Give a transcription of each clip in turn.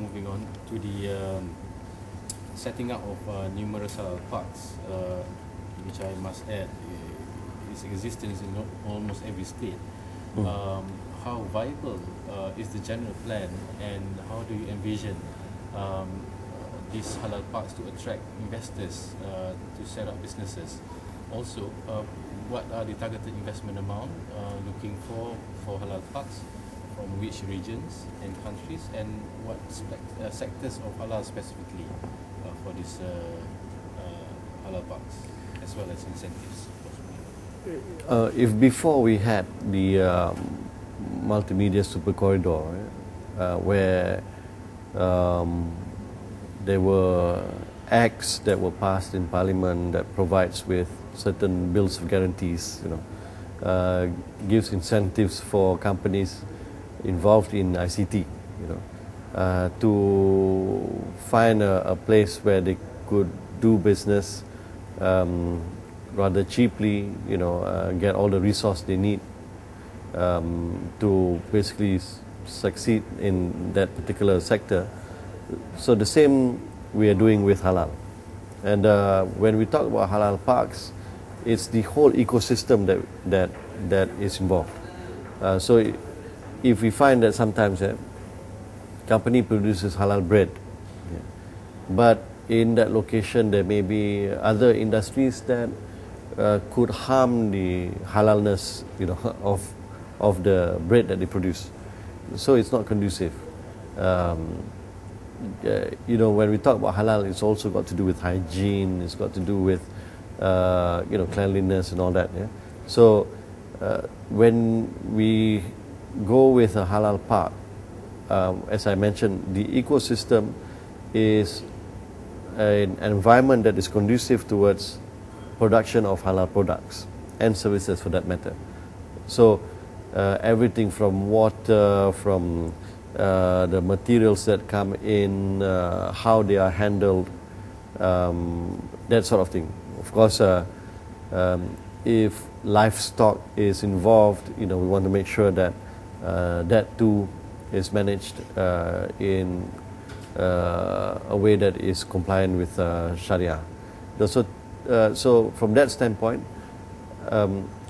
moving on to the setting up of numerous halal parks, which I must add, its existence in almost every state. How viable is the general plan, and how do you envision these halal parks to attract investors to set up businesses? Also, what are the targeted investment amount looking for halal parks, from which regions and countries, and what sectors of halal specifically for these halal parks, as well as incentives? If before we had the multimedia super corridor, where there were acts that were passed in Parliament that provides with certain bills of guarantees, gives incentives for companies involved in ICT, to find a place where they could do business rather cheaply, get all the resource they need to basically succeed in that particular sector. So the same we are doing with halal. And when we talk about halal parks, it's the whole ecosystem that is involved. So if we find that sometimes a company produces halal bread, but in that location there may be other industries that could harm the halalness, of the bread that they produce. So it's not conducive. When we talk about halal, it's also got to do with hygiene. It's got to do with cleanliness and all that. Yeah? So when we go with a halal park, as I mentioned, the ecosystem is an environment that is conducive towards production of halal products and services, for that matter. So everything from water, from the materials that come in, how they are handled, that sort of thing. Of course, if livestock is involved, we want to make sure that that too is managed in a way that is compliant with Sharia. So from that standpoint,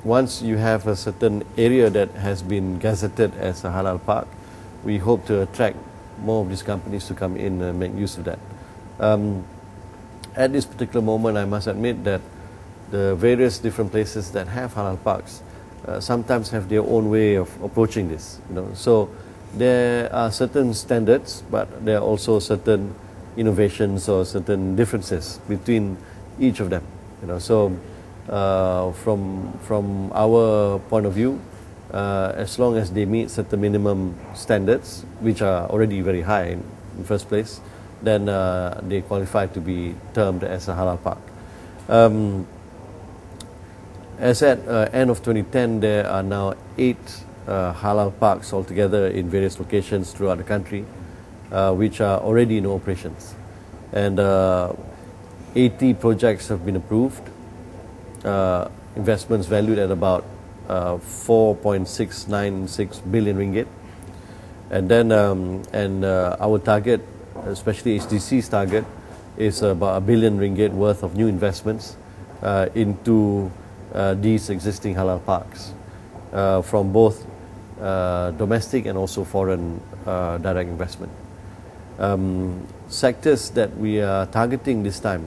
once you have a certain area that has been gazetted as a halal park, we hope to attract more of these companies to come in and make use of that. At this particular moment, I must admit that the various different places that have halal parks sometimes have their own way of approaching this. So there are certain standards, but there are also certain innovations or certain differences between each of them. So from our point of view, as long as they meet certain minimum standards, which are already very high in the first place, then they qualify to be termed as a halal park. As at end of 2010, there are now 8 halal parks altogether in various locations throughout the country, which are already in operations. And 80 projects have been approved, investments valued at about 4.696 billion ringgit. And then our target, especially HDC's target, is about 1 billion ringgit worth of new investments into these existing halal parks, from both domestic and also foreign direct investment. Sectors that we are targeting this time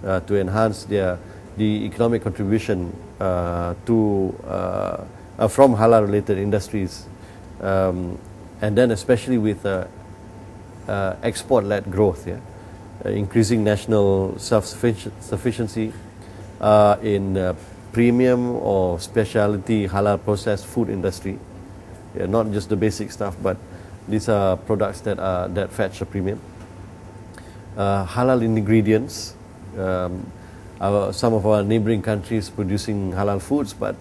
to enhance the economic contribution from halal related industries, and then especially with export led growth, increasing national self-sufficiency in premium or specialty halal processed food industry, not just the basic stuff, but these are products that fetch a premium. Halal ingredients. Some of our neighboring countries producing halal foods, but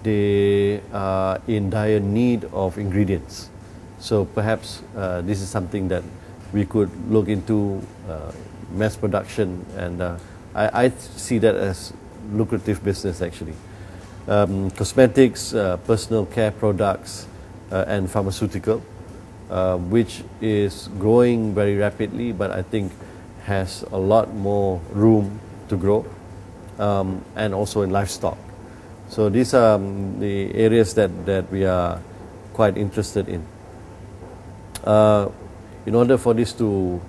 they are in dire need of ingredients. So perhaps this is something that we could look into, mass production, and I see that as lucrative business actually. Cosmetics, personal care products, and pharmaceutical. which is growing very rapidly, but I think has a lot more room to grow, and also in livestock. So these are the areas that we are quite interested in. In order for this to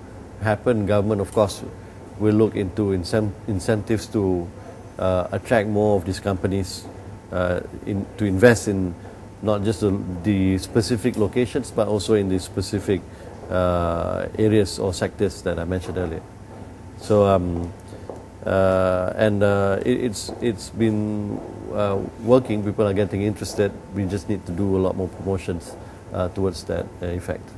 happen, government, of course, will look into incentives to attract more of these companies to invest in not just the specific locations, but also in the specific areas or sectors that I mentioned earlier. So it's been working. People are getting interested. We just need to do a lot more promotions towards that effect.